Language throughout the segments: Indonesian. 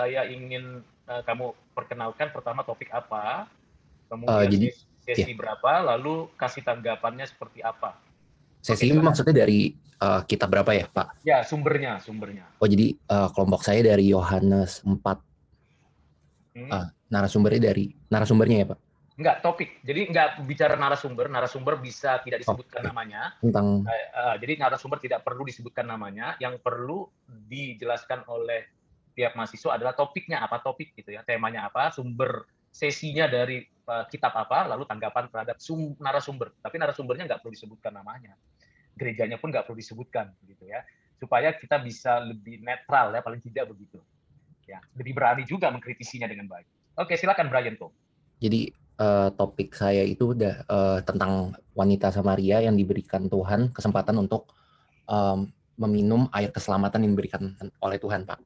saya ingin kamu perkenalkan pertama topik apa, kemudian Jadi ya, sesi berapa, lalu kasih tanggapannya seperti apa. Oke, sesi ini silakan. maksudnya dari kitab berapa ya, Pak? Ya, sumbernya. Oh, jadi kelompok saya dari Yohanes 4. Hmm? Narasumbernya ya, Pak? Enggak, topik. Jadi enggak bicara narasumber. Narasumber bisa tidak Oh, disebutkan oke. namanya. Tentang Jadi narasumber tidak perlu disebutkan namanya. Yang perlu dijelaskan oleh tiap mahasiswa adalah topiknya apa, topik gitu ya, temanya apa, sumber sesinya dari kitab apa, lalu tanggapan terhadap narasumber. Tapi narasumbernya nggak perlu disebutkan namanya. Gerejanya pun nggak perlu disebutkan gitu ya. Supaya kita bisa lebih netral ya, paling tidak begitu. Ya, lebih berani juga mengkritisinya dengan baik. Oke, silakan Brian tuh. Jadi topik saya itu udah tentang wanita Samaria yang diberikan Tuhan kesempatan untuk meminum air keselamatan yang diberikan oleh Tuhan, Pak.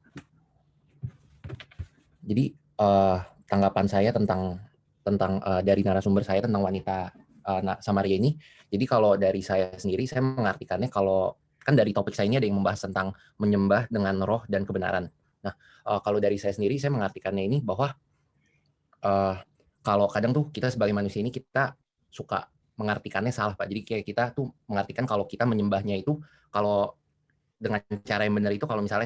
Jadi tanggapan saya tentang dari narasumber saya tentang wanita Samaria ini. Jadi kalau dari saya sendiri, saya mengartikannya kalau kan dari topik saya ini ada yang membahas tentang menyembah dengan roh dan kebenaran. Nah, kalau dari saya sendiri, saya mengartikannya ini bahwa uh, kalau kadang tuh kita sebagai manusia ini kita suka mengartikannya salah, Pak. Jadi kayak kita tuh mengartikan kalau kita menyembahnya itu kalau dengan cara yang benar itu kalau misalnya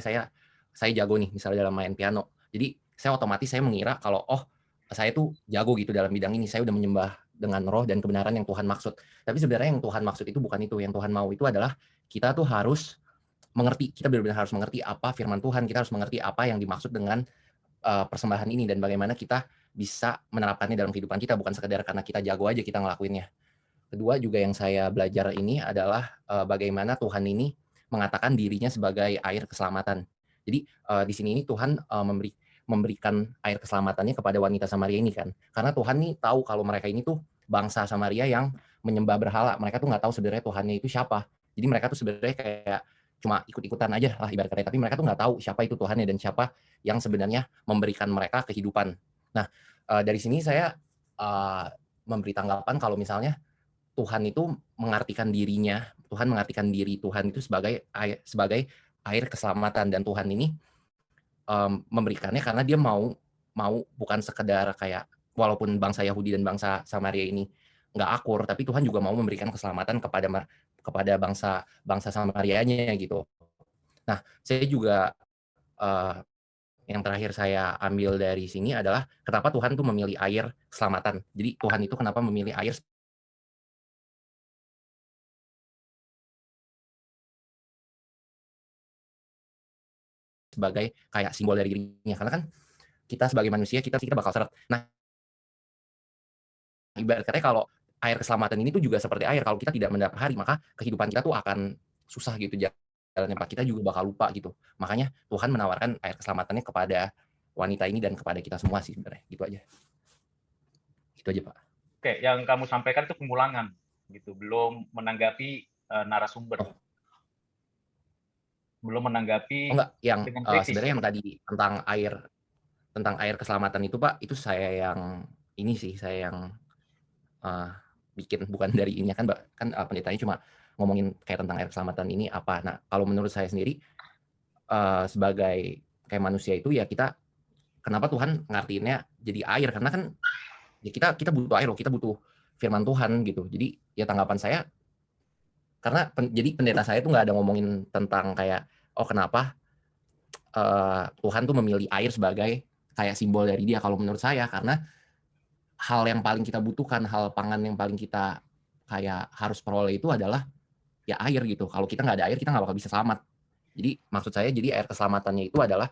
saya jago nih misalnya dalam main piano. Jadi saya otomatis saya mengira kalau oh saya tuh jago gitu dalam bidang ini, saya udah menyembah dengan roh dan kebenaran yang Tuhan maksud. Tapi sebenarnya yang Tuhan maksud itu bukan itu. Yang Tuhan mau itu adalah kita tuh harus mengerti, kita benar-benar harus mengerti apa firman Tuhan, kita harus mengerti apa yang dimaksud dengan persembahan ini dan bagaimana kita bisa menerapkannya dalam kehidupan kita, bukan sekedar karena kita jago aja kita ngelakuinnya. Kedua juga yang saya belajar ini adalah bagaimana Tuhan ini mengatakan dirinya sebagai air keselamatan. Jadi di sini ini Tuhan memberikan air keselamatannya kepada wanita Samaria ini kan. Karena Tuhan nih tahu kalau mereka ini tuh bangsa Samaria yang menyembah berhala. Mereka tuh nggak tahu sebenarnya Tuhannya itu siapa. Jadi mereka tuh sebenarnya kayak cuma ikut-ikutan aja lah ibarat kata. Tapi mereka tuh nggak tahu siapa itu Tuhannya dan siapa yang sebenarnya memberikan mereka kehidupan. Nah, dari sini saya memberi tanggapan kalau misalnya Tuhan itu mengartikan dirinya, Tuhan mengartikan diri Tuhan itu sebagai air keselamatan dan Tuhan ini memberikannya karena dia mau mau bukan sekedar kayak walaupun bangsa Yahudi dan bangsa Samaria ini nggak akur, tapi Tuhan juga mau memberikan keselamatan kepada bangsa bangsa Samarianya gitu. Nah, saya juga uh, yang terakhir saya ambil dari sini adalah kenapa Tuhan tuh memilih air keselamatan. Jadi Tuhan itu kenapa memilih air sebagai kayak simbol dari dirinya. Karena kan kita sebagai manusia kita bakal seret. Nah, ibarat katanya kalau air keselamatan ini tuh juga seperti air. Kalau kita tidak mendapat hari, maka kehidupan kita tuh akan susah gitu jalannya, Pak. Kita juga bakal lupa gitu. Makanya Tuhan menawarkan air keselamatannya kepada wanita ini dan kepada kita semua sih sebenarnya. Gitu aja. Gitu aja, Pak. Oke, yang kamu sampaikan itu pengulangan gitu, belum menanggapi narasumber, Oh, belum menanggapi oh enggak, yang dengan kritis sebenarnya ya. yang tadi tentang air keselamatan itu, Pak, itu saya yang ini sih, saya yang uh, bikin bukan dari ininya kan, Mbak, kan pendetanya cuma ngomongin kayak tentang air keselamatan ini apa. Nah, kalau menurut saya sendiri sebagai kayak manusia itu ya kita kenapa Tuhan ngartiinnya jadi air karena kan ya kita butuh air loh, kita butuh firman Tuhan gitu. Jadi ya tanggapan saya karena jadi pendeta saya tuh nggak ada ngomongin tentang kayak oh kenapa Tuhan tuh memilih air sebagai kayak simbol dari dia kalau menurut saya karena hal yang paling kita butuhkan, hal pangan yang paling kita kayak harus peroleh itu adalah ya air gitu. Kalau kita nggak ada air, kita nggak bakal bisa selamat. Jadi maksud saya, jadi air keselamatannya itu adalah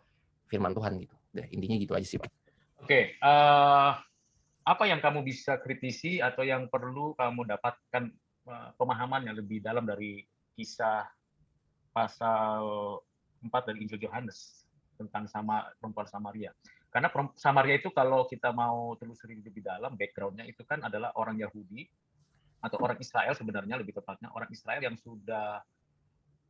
firman Tuhan gitu. Udah, intinya gitu aja sih, Pak. Oke, apa yang kamu bisa kritisi atau yang perlu kamu dapatkan pemahaman yang lebih dalam dari kisah pasal 4 dari Injil Yohanes tentang perempuan Samaria. Karena Samaria itu kalau kita mau telusuri lebih dalam, background-nya itu kan adalah orang Yahudi atau orang Israel sebenarnya lebih tepatnya, orang Israel yang sudah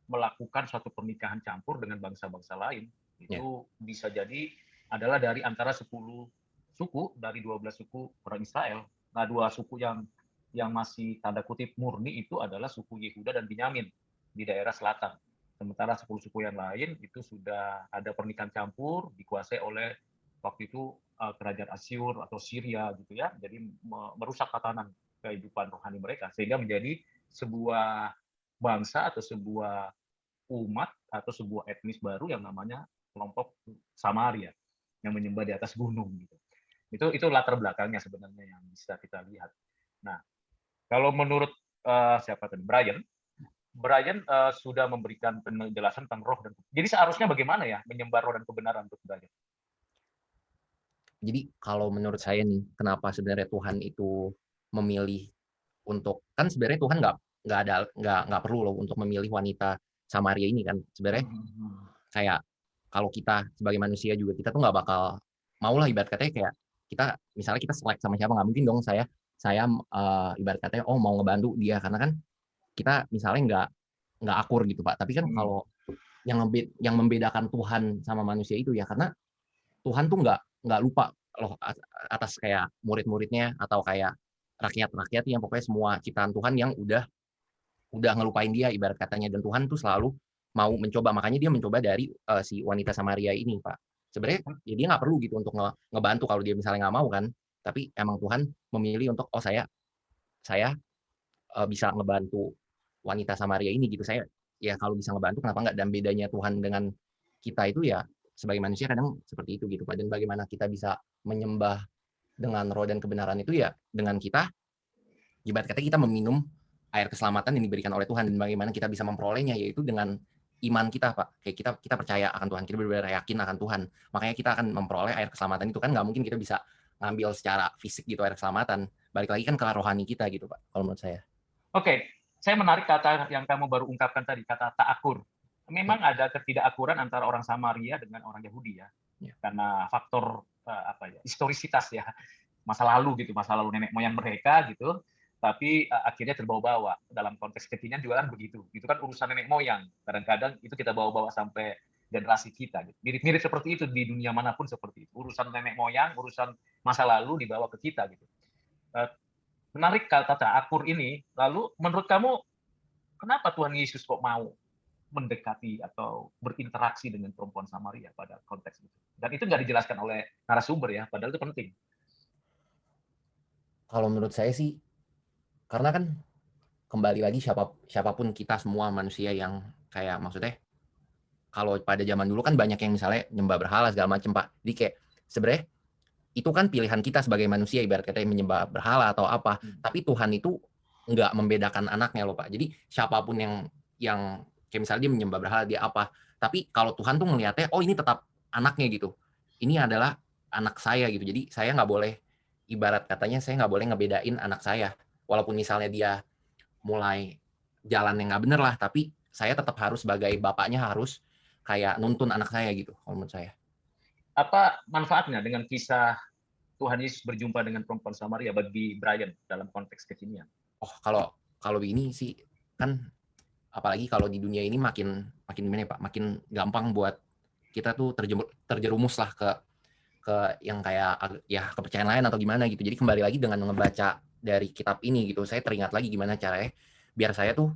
melakukan suatu pernikahan campur dengan bangsa-bangsa lain. Ya, Itu bisa jadi adalah dari antara 10 suku, dari 12 suku orang Israel. Nah, dua suku yang masih tanda kutip murni itu adalah suku Yehuda dan Binyamin di daerah selatan. Sementara 10 suku yang lain itu sudah ada pernikahan campur dikuasai oleh waktu itu kerajaan Asyur atau Syria gitu ya. Jadi merusak tatanan kehidupan rohani mereka sehingga menjadi sebuah bangsa atau sebuah umat atau sebuah etnis baru yang namanya kelompok Samaria yang menyembah di atas gunung gitu. Itu latar belakangnya sebenarnya yang bisa kita lihat. Nah, kalau menurut siapa tadi Brian sudah memberikan penjelasan tentang roh dan jadi seharusnya bagaimana ya menyembah roh dan kebenaran untuk Brian? Jadi kalau menurut saya nih, kenapa sebenarnya Tuhan itu memilih untuk kan sebenarnya Tuhan nggak perlu loh untuk memilih wanita Samaria ini kan. Sebenarnya kayak kalau kita sebagai manusia juga kita tuh nggak bakal mau lah ibarat katanya kayak kita misalnya kita selek sama siapa nggak mungkin dong saya ibarat katanya oh mau ngebantu dia karena kan kita misalnya nggak akur gitu Pak. Tapi kan kalau yang membedakan Tuhan sama manusia itu ya karena Tuhan tuh nggak lupa loh atas kayak murid-muridnya atau kayak rakyat-rakyat yang pokoknya semua ciptaan Tuhan yang udah ngelupain dia ibarat katanya dan Tuhan tuh selalu mau mencoba makanya dia mencoba dari si wanita Samaria ini Pak. Sebenarnya ya dia nggak perlu gitu untuk ngebantu kalau dia misalnya nggak mau kan. Tapi emang Tuhan memilih untuk oh saya bisa ngebantu wanita Samaria ini gitu. Saya ya kalau bisa ngebantu kenapa nggak, dan bedanya Tuhan dengan kita itu ya sebagai manusia kadang seperti itu gitu Pak. Dan bagaimana kita bisa menyembah dengan roh dan kebenaran itu ya dengan kita ibarat kata kita meminum air keselamatan yang diberikan oleh Tuhan, dan bagaimana kita bisa memperolehnya yaitu dengan iman kita Pak. Kayak kita percaya akan Tuhan, kita benar-benar yakin akan Tuhan. Makanya kita akan memperoleh air keselamatan itu kan nggak mungkin kita bisa ngambil secara fisik gitu air keselamatan. Balik lagi kan ke rohani kita gitu Pak kalau menurut saya. Oke, saya menarik kata yang kamu baru ungkapkan tadi, kata ta'akur. Memang ada ketidakakuran antara orang Samaria dengan orang Yahudi ya. Karena faktor historisitas ya, masa lalu nenek moyang mereka gitu. Tapi akhirnya terbawa-bawa dalam konteks kekinian juga kan begitu. Itu kan urusan nenek moyang. Kadang-kadang itu kita bawa-bawa sampai generasi kita. Gitu. Mirip-mirip seperti itu di dunia manapun seperti itu. Urusan nenek moyang, urusan masa lalu dibawa ke kita gitu. Menarik kata akur ini. Lalu menurut kamu kenapa Tuhan Yesus kok mau mendekati atau berinteraksi dengan perempuan Samaria pada konteks itu? Dan itu nggak dijelaskan oleh narasumber ya, padahal itu penting. Kalau menurut saya sih, karena kan kembali lagi siapapun kita semua manusia yang kayak maksudnya kalau pada zaman dulu kan banyak yang misalnya nyembah berhala segala macam Pak. Jadi kayak sebenarnya itu kan pilihan kita sebagai manusia ibarat katanya menyembah berhala atau apa. Tapi Tuhan itu nggak membedakan anaknya loh Pak. Jadi siapapun yang kayak misalnya dia menyembah berhala dia apa. Tapi kalau Tuhan tuh ngelihatnya oh ini tetap anaknya gitu. Ini adalah anak saya gitu. Jadi saya nggak boleh ibarat katanya saya nggak boleh ngebedain anak saya. Walaupun misalnya dia mulai jalan yang nggak bener lah. Tapi saya tetap harus sebagai bapaknya harus kayak nuntun anak saya gitu kalau menurut saya. Apa manfaatnya dengan kisah Tuhan Yesus berjumpa dengan perempuan Samaria bagi Brian dalam konteks kekinian? Oh, kalau ini sih kan apalagi kalau di dunia ini makin gimana ya Pak, makin gampang buat kita tuh terjerumus lah ke yang kayak ya kepercayaan lain atau gimana gitu. Jadi kembali lagi dengan ngebaca dari kitab ini gitu, saya teringat lagi gimana caranya biar saya tuh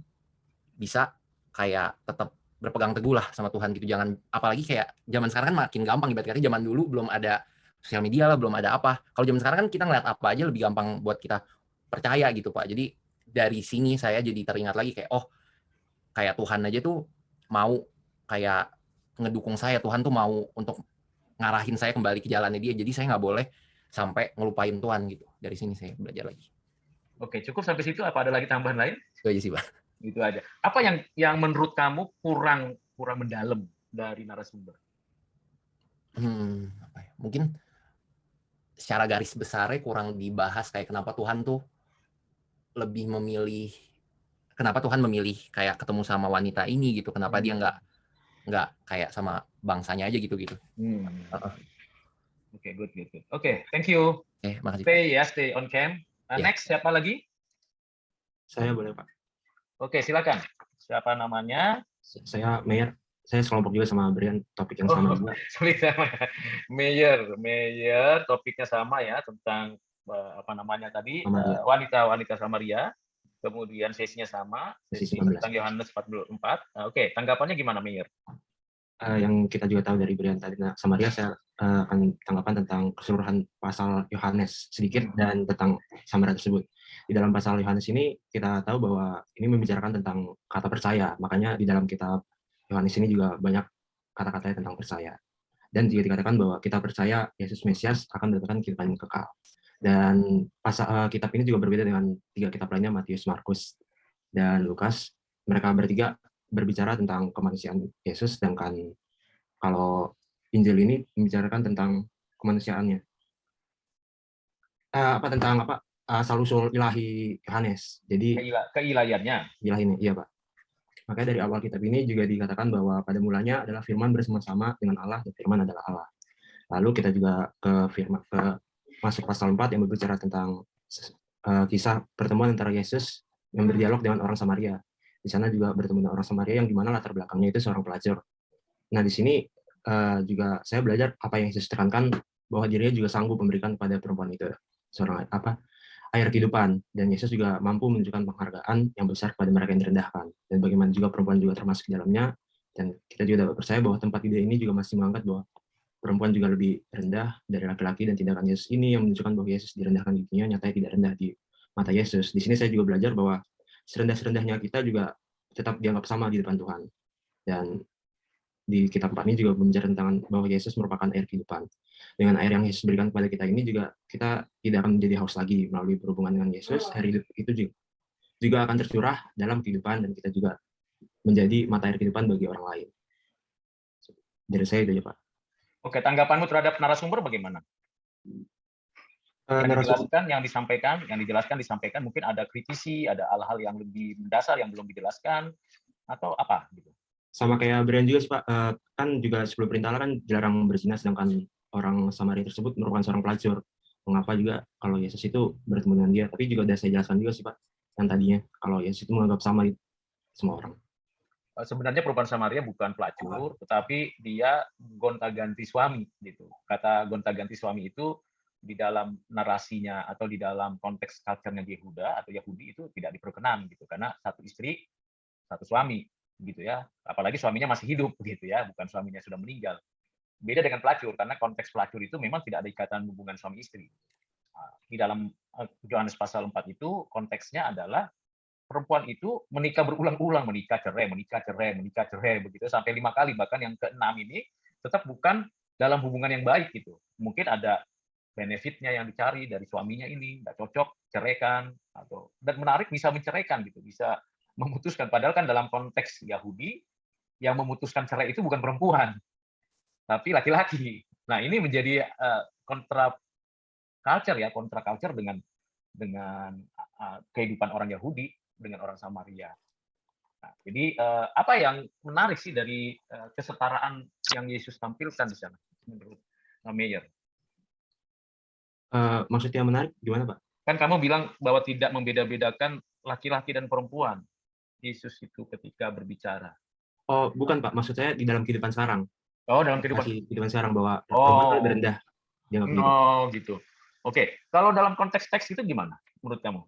bisa kayak tetap berpegang teguh lah sama Tuhan gitu. Jangan apalagi kayak zaman sekarang kan makin gampang ibarat kata zaman dulu belum ada sosial media lah, belum ada apa. Kalau zaman sekarang kan kita ngeliat apa aja lebih gampang buat kita percaya gitu Pak. Jadi dari sini saya jadi teringat lagi kayak oh kayak Tuhan aja tuh mau kayak ngedukung saya. Tuhan tuh mau untuk ngarahin saya kembali ke jalannya dia. Jadi saya nggak boleh sampai ngelupain Tuhan gitu. Dari sini saya belajar lagi. Oke, cukup sampai situ. Apa ada lagi tambahan lain? Itu aja sih Pak. Itu aja. Apa yang menurut kamu kurang mendalam dari narasumber? Apa ya? Mungkin secara garis besarnya kurang dibahas kayak kenapa Tuhan tuh lebih memilih, kenapa Tuhan memilih kayak ketemu sama wanita ini gitu, kenapa dia nggak kayak sama bangsanya aja gitu. Oke, good. Oke, thank you. Makasih. Stay on cam. Next, siapa lagi? Saya boleh Pak. Oke, silakan. Siapa namanya? Saya Mayer. Saya sekelompok juga sama Brian, topik yang sama juga. Mayer, topiknya sama ya tentang apa namanya tadi wanita Samaria. kemudian sesinya sama, Sesi sesi 19. tentang Yohanes 14. Oke, tanggapannya gimana, Meyer? Yang kita juga tahu dari Brian tadi, nah, Samaria, saya akan tanggapan tentang keseluruhan pasal Yohanes sedikit dan tentang Samaria tersebut. Di dalam pasal Yohanes ini kita tahu bahwa ini membicarakan tentang kata percaya, makanya di dalam kitab Yohanes ini juga banyak kata-katanya tentang percaya. Dan juga dikatakan bahwa kita percaya Yesus Mesias akan mendapatkan kehidupan yang kekal. Dan pasal kitab ini juga berbeda dengan 3 kitab lainnya, Matius, Markus, dan Lukas. Mereka bertiga berbicara tentang kemanusiaan Yesus, sedangkan kalau Injil ini membicarakan tentang kemanusiaannya. Tentang asal-usul ilahi Yohanes. Jadi Keilahiannya. ilahi ini, iya Pak. Makanya dari awal kitab ini juga dikatakan bahwa pada mulanya adalah firman bersama-sama dengan Allah dan firman adalah Allah. Lalu kita juga masuk pasal 4 yang berbicara tentang kisah pertemuan antara Yesus yang berdialog dengan orang Samaria. Di sana juga bertemu dengan orang Samaria yang dimana latar belakangnya itu seorang pelacur. Nah, di sini juga saya belajar apa yang Yesus tekankan, bahwa dirinya juga sanggup memberikan kepada perempuan itu seorang air kehidupan, dan Yesus juga mampu menunjukkan penghargaan yang besar kepada mereka yang direndahkan, dan bagaimana juga perempuan juga termasuk di dalamnya. Dan kita juga dapat percaya bahwa tempat ide ini juga masih mengangkat bahwa perempuan juga lebih rendah dari laki-laki, dan tindakan Yesus ini yang menunjukkan bahwa Yesus direndahkan di dunia nyatanya tidak rendah di mata Yesus. Di sini saya juga belajar bahwa serendah-serendahnya kita juga tetap dianggap sama di depan Tuhan. Dan di kitab 4 ini juga berbicara tentang bahwa Yesus merupakan air kehidupan. Dengan air yang Yesus berikan kepada kita ini juga kita tidak akan menjadi haus lagi. Melalui berhubungan dengan Yesus, air hidup itu juga akan tercurah dalam kehidupan, dan kita juga menjadi mata air kehidupan bagi orang lain. Dari saya itu aja, Pak. Oke, tanggapanmu terhadap narasumber bagaimana? Yang dijelaskan, mungkin ada kritisi, ada hal-hal yang lebih mendasar yang belum dijelaskan, atau apa gitu. Sama kayak Brian juga sih, Pak, kan juga sebelum perintah Allah kan dilarang berzina, sedangkan orang Samaria tersebut merupakan seorang pelacur. Mengapa juga kalau Yesus itu bertemu dengan dia? Tapi juga udah saya jelaskan juga sih, Pak, yang tadinya kalau Yesus itu menganggap sama semua orang. Sebenarnya perempuan Samaria bukan pelacur, tetapi dia gonta-ganti suami gitu. Kata gonta-ganti suami itu di dalam narasinya atau di dalam konteks culture-nya Yehuda atau Yahudi itu tidak diperkenan gitu, karena satu istri satu suami gitu ya, apalagi suaminya masih hidup gitu ya, bukan suaminya sudah meninggal. Beda dengan pelacur, karena konteks pelacur itu memang tidak ada ikatan hubungan suami istri. Di dalam Yohanes pasal 4 itu konteksnya adalah perempuan itu menikah berulang-ulang, menikah cerai begitu sampai 5 kali, bahkan yang ke-6 ini tetap bukan dalam hubungan yang baik gitu. Mungkin ada benefitnya yang dicari dari suaminya ini, nggak cocok, ceraikan, dan menarik bisa menceraikan gitu, bisa memutuskan. Padahal kan dalam konteks Yahudi, yang memutuskan cerai itu bukan perempuan, tapi laki-laki. Nah, ini menjadi kontra culture dengan kehidupan orang Yahudi dengan orang Samaria. Nah, jadi apa yang menarik sih dari kesetaraan yang Yesus tampilkan di sana menurut Meyer? Maksudnya menarik gimana, Pak? Kan kamu bilang bahwa tidak membeda-bedakan laki-laki dan perempuan. Yesus itu ketika berbicara. Oh, bukan, Pak. Maksud saya di dalam kehidupan sekarang. Oh, dalam kehidupan sekarang bahwa perempuan lebih rendah dianggap gitu. Oh, gitu. Oke. Kalau dalam konteks teks itu gimana menurut kamu?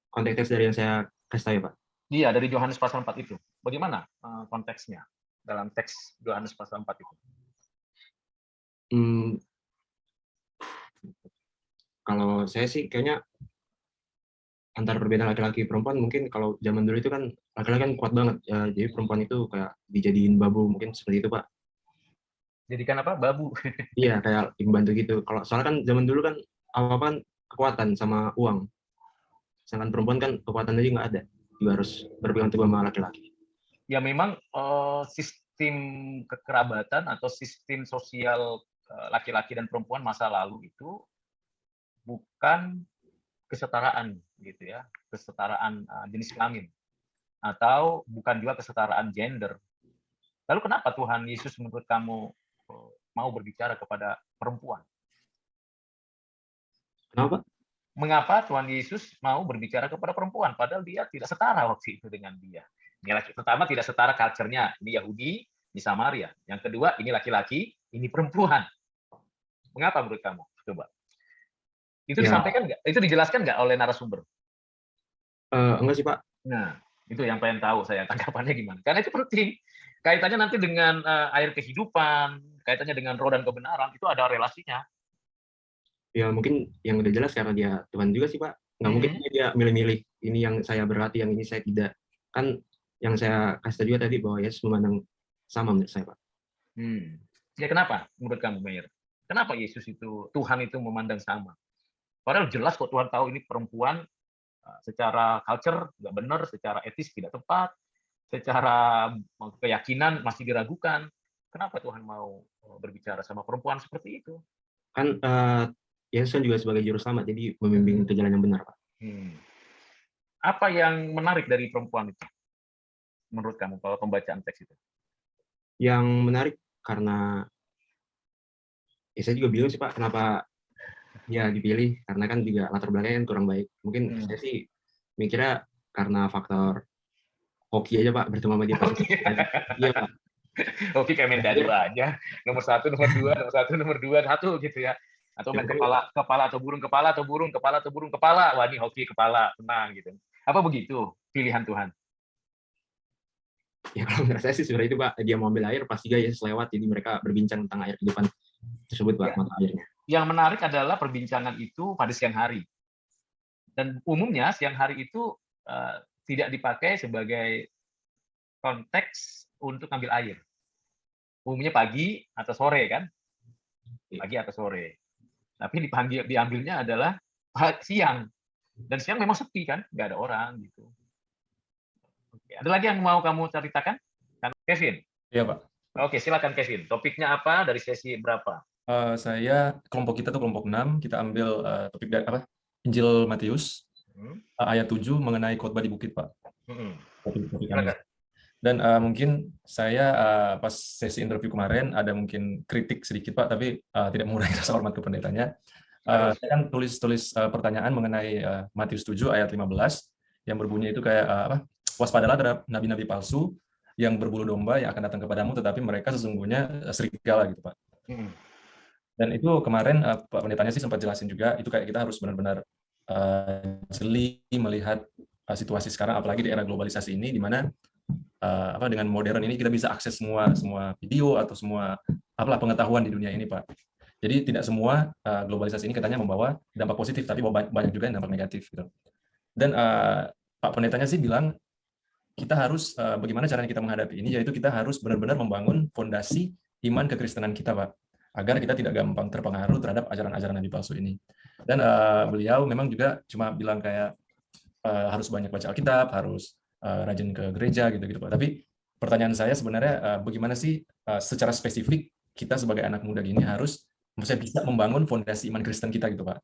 Konteks teks dari yang saya kasih tahu ya, Pak? Iya, dari Yohanes pasal 4 itu. Bagaimana konteksnya dalam teks Yohanes pasal 4 itu? Kalau saya sih kayaknya antara perbedaan laki-laki perempuan, mungkin kalau zaman dulu itu kan laki-laki kan kuat banget ya, jadi perempuan itu kayak dijadiin babu, mungkin seperti itu, Pak. Jadikan apa? Babu. Iya, kayak pembantu gitu. Kalau soalnya kan zaman dulu kan apa-apa kan kekuatan sama uang. Sedangkan perempuan kan kekuatan aja nggak ada, juga harus berpegang teguh sama laki-laki. Ya memang sistem kekerabatan atau sistem sosial laki-laki dan perempuan masa lalu itu bukan kesetaraan gitu ya, kesetaraan jenis kelamin, atau bukan juga kesetaraan gender. Lalu kenapa Tuhan Yesus menurut kamu mau berbicara kepada perempuan? Kenapa? Mengapa Tuhan Yesus mau berbicara kepada perempuan, padahal dia tidak setara waktu itu dengan dia? Pertama, tidak setara culture-nya, ini Yahudi, ini Samaria. Yang kedua, ini laki-laki, ini perempuan. Mengapa menurut kamu? Coba. Itu Ya. disampaikan nggak? Itu dijelaskan nggak oleh narasumber? Enggak sih, Pak. Nah, itu yang pengen tahu saya tanggapannya gimana. Karena itu penting. Kaitannya nanti dengan air kehidupan, kaitannya dengan roh dan kebenaran, itu ada relasinya. Ya mungkin yang udah jelas karena dia Tuhan juga sih, Pak. Nggak mungkin dia milih-milih ini yang saya berarti, yang ini saya tidak. Kan yang saya kasih tahu juga tadi bahwa Yesus memandang sama menurut saya, Pak. Ya kenapa menurut kamu, Mayer? Kenapa Yesus itu, Tuhan itu memandang sama? Padahal jelas kok Tuhan tahu ini perempuan secara culture nggak benar, secara etis tidak tepat, secara keyakinan masih diragukan. Kenapa Tuhan mau berbicara sama perempuan seperti itu? Kan Yesus kan juga sebagai juru selamat, jadi membimbing ke jalan yang benar, Pak. Apa yang menarik dari perempuan itu? Menurut kamu kalau pembacaan teks itu? Yang menarik karena ya saya juga bingung sih, Pak, kenapa dia dipilih, karena kan juga latar belakangnya kan kurang baik. Mungkin saya sih mikirnya karena faktor hoki aja, Pak, bertemu sama dia pas. Iya, Pak. Hoki kayak main dadu aja. Nomor 1, nomor 2, nomor 1, nomor 2, 1 gitu ya. Atau main kepala atau burung, kepala atau burung, kepala atau burung, kepala. Wah, ini hoki kepala, tenang gitu. Apa begitu pilihan Tuhan? Ya kalau menurut saya sih sebenarnya itu, Pak, dia mau ambil air, pas juga Yesus lewat, jadi mereka berbincang tentang air kehidupan tersebut, Pak, mata airnya. Yang menarik adalah perbincangan itu pada siang hari. Dan umumnya siang hari itu tidak dipakai sebagai konteks untuk ambil air. Umumnya pagi atau sore kan? Pagi atau sore. Tapi diambilnya adalah siang. Dan siang memang sepi kan? Nggak ada orang gitu. Oke. Ada lagi yang mau kamu ceritakan? Kevin? Iya, Pak. Oke, silakan Kevin. Topiknya apa? Dari sesi berapa? Saya, kelompok kita tuh kelompok 6, kita ambil topik dari Injil Matius, ayat 7 mengenai khotbah di bukit, Pak. Topik kami. Dan mungkin saya pas sesi interview kemarin ada mungkin kritik sedikit, Pak, tapi tidak mengurangi rasa hormat ke pendetanya. Saya kan tulis pertanyaan mengenai Matius 7 ayat 15 yang berbunyi itu kayak waspadalah terhadap nabi-nabi palsu yang berbulu domba yang akan datang kepadamu, tetapi mereka sesungguhnya serigala gitu, Pak. Dan itu kemarin Pak pendetanya sih sempat jelasin juga, itu kayak kita harus benar-benar jeli melihat situasi sekarang, apalagi di era globalisasi ini, di mana dengan modern ini kita bisa akses semua video atau semua pengetahuan di dunia ini, Pak. Jadi tidak semua globalisasi ini katanya membawa dampak positif, tapi banyak juga yang dampak negatif gitu. Dan Pak pendetanya sih bilang kita harus bagaimana caranya kita menghadapi ini, yaitu kita harus benar-benar membangun fondasi iman kekristenan kita, Pak, agar kita tidak gampang terpengaruh terhadap ajaran-ajaran nabi palsu ini. Dan beliau memang juga cuma bilang kayak harus banyak baca Alkitab, harus rajin ke gereja gitu-gitu, Pak. Tapi pertanyaan saya sebenarnya bagaimana sih secara spesifik kita sebagai anak muda gini harus bisa membangun fondasi iman Kristen kita gitu, Pak.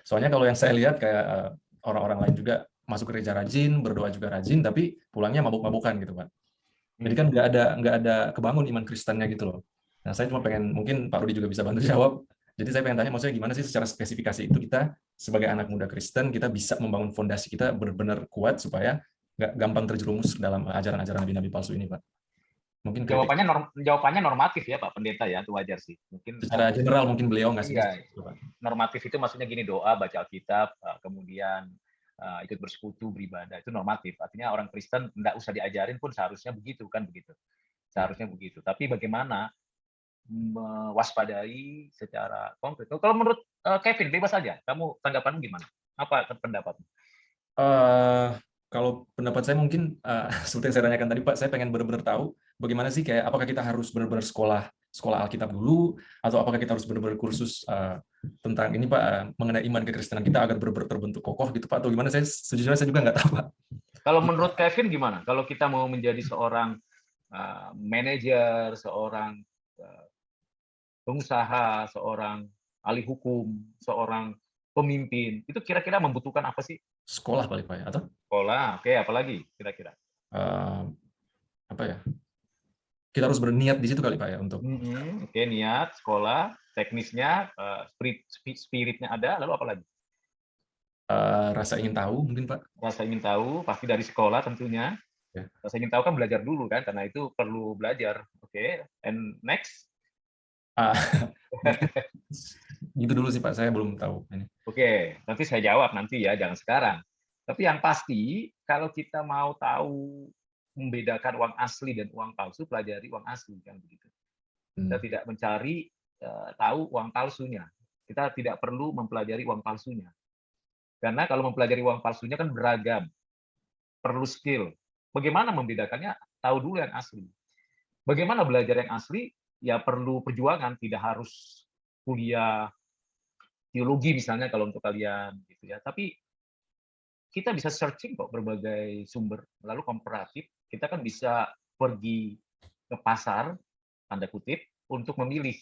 Soalnya kalau yang saya lihat kayak orang-orang lain juga masuk gereja rajin, berdoa juga rajin, tapi pulangnya mabuk-mabukan gitu, Pak. Jadi kan nggak ada kebangun iman Kristennya gitu loh. Nah, saya cuma pengen, mungkin Pak Rudi juga bisa bantu jawab. Jadi saya pengen tanya, maksudnya gimana sih secara spesifikasi itu kita sebagai anak muda Kristen, kita bisa membangun fondasi kita benar-benar kuat supaya nggak gampang terjerumus dalam ajaran-ajaran nabi-nabi palsu ini, Pak. Mungkin jawabannya normatif ya, Pak Pendeta ya, itu wajar sih. Mungkin secara general mungkin beliau nggak sih. Normatif itu maksudnya gini, doa, baca Alkitab, kemudian ikut bersekutu, beribadah, itu normatif. Artinya orang Kristen nggak usah diajarin pun seharusnya begitu kan, begitu. Seharusnya begitu. Tapi bagaimana mewaspadai secara konkret? Kalau menurut Kevin, bebas saja. Kamu tanggapanmu gimana? Apa pendapatmu? Kalau pendapat saya mungkin seperti yang saya tanyakan tadi, Pak, saya pengen benar-benar tahu bagaimana sih kayak apakah kita harus benar-benar sekolah Alkitab dulu, atau apakah kita harus benar-benar kursus tentang ini, Pak, mengenai iman kekristenan kita agar benar-benar terbentuk kokoh gitu, Pak, atau gimana? Sejujurnya saya juga nggak tahu, Pak. Kalau menurut Kevin gimana? Kalau kita mau menjadi seorang manajer, seorang pengusaha, seorang ahli hukum, seorang pemimpin, itu kira-kira membutuhkan apa sih? Sekolah paling, Pak, ya? Atau? Sekolah, oke, apalagi kira-kira? Apa ya? Kita harus berniat di situ kali, Pak, ya, untuk. Oke, niat, sekolah, teknisnya, spiritnya ada, lalu apa lagi? Rasa ingin tahu mungkin, Pak. Rasa ingin tahu, pasti dari sekolah tentunya. Ya. Rasa ingin tahu kan belajar dulu kan, karena itu perlu belajar. Oke, and next? Gitu dulu sih Pak, saya belum tahu ini. Oke, nanti saya jawab nanti ya, jangan sekarang. Tapi yang pasti, kalau kita mau tahu membedakan uang asli dan uang palsu, pelajari uang asli kan begitu. Kita tidak mencari tahu uang palsunya. Kita tidak perlu mempelajari uang palsunya. Karena kalau mempelajari uang palsunya kan beragam, perlu skill. Bagaimana membedakannya? Tahu dulu yang asli. Bagaimana belajar yang asli? Ya perlu perjuangan, tidak harus kuliah teologi misalnya kalau untuk kalian gitu ya. Tapi kita bisa searching kok berbagai sumber, lalu komparatif. Kita kan bisa pergi ke pasar tanda kutip untuk memilih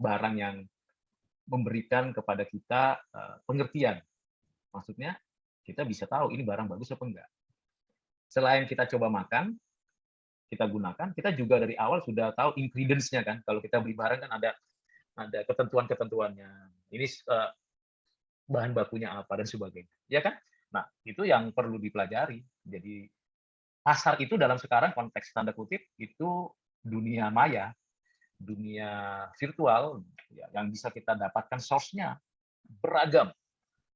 barang yang memberikan kepada kita pengertian. Maksudnya kita bisa tahu ini barang bagus apa enggak. Selain kita coba makan, kita gunakan, kita juga dari awal sudah tahu ingredients-nya kan. Kalau kita beli barang kan ada ketentuan-ketentuannya. Ini bahan bakunya apa dan sebagainya. Ya kan? Nah, itu yang perlu dipelajari. Jadi pasar itu dalam sekarang konteks tanda kutip itu dunia maya, dunia virtual ya, yang bisa kita dapatkan source-nya beragam,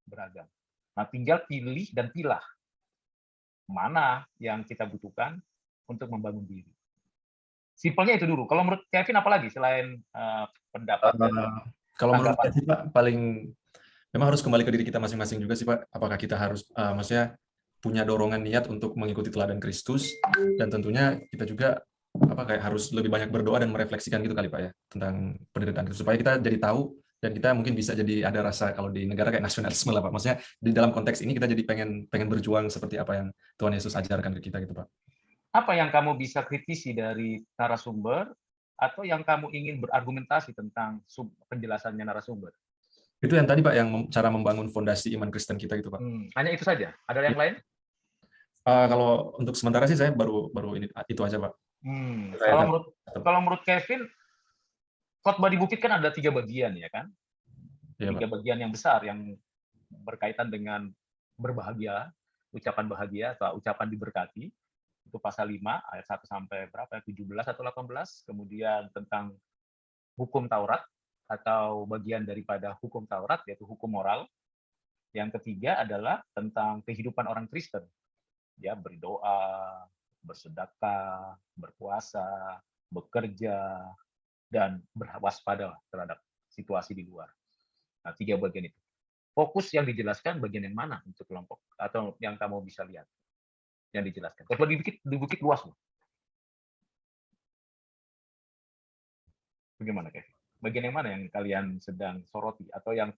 beragam. Nah, tinggal pilih dan pilah mana yang kita butuhkan untuk membangun diri. Simpelnya itu dulu. Kalau menurut Kevin apa lagi selain pendapat dan kalau menurut saya sih Pak, paling memang harus kembali ke diri kita masing-masing juga sih Pak. Apakah kita harus maksudnya punya dorongan niat untuk mengikuti teladan Kristus, dan tentunya kita juga kayak harus lebih banyak berdoa dan merefleksikan gitu kali Pak ya tentang penderitaan Kristus, supaya kita jadi tahu dan kita mungkin bisa jadi ada rasa kalau di negara kayak nasionalisme lah Pak. Maksudnya di dalam konteks ini kita jadi pengen berjuang seperti apa yang Tuhan Yesus ajarkan ke kita gitu Pak. Apa yang kamu bisa kritisi dari narasumber atau yang kamu ingin berargumentasi tentang penjelasannya narasumber? Itu yang tadi Pak, yang cara membangun fondasi iman Kristen kita gitu Pak. Hanya itu saja? Ada yang lain? Kalau untuk sementara sih saya baru ini itu aja Pak. Kalau menurut Kevin, khotbah di bukit kan ada 3 bagian ya kan? Ya, 3 bagian yang besar yang berkaitan dengan berbahagia, ucapan bahagia atau ucapan diberkati. Itu pasal 5 ayat 1 sampai berapa? 17 atau 18. Kemudian tentang hukum Taurat atau bagian daripada hukum Taurat yaitu hukum moral. Yang ketiga adalah tentang kehidupan orang Kristen. Ya, berdoa, bersedekah, berpuasa, bekerja, dan berwaspada terhadap situasi di luar. Nah, 3 bagian itu. Fokus yang dijelaskan bagian yang mana untuk kelompok atau yang kamu bisa lihat yang dijelaskan. Kalau di bukit luas loh. Bagaimana Kevin? Bagian yang mana yang kalian sedang soroti atau yang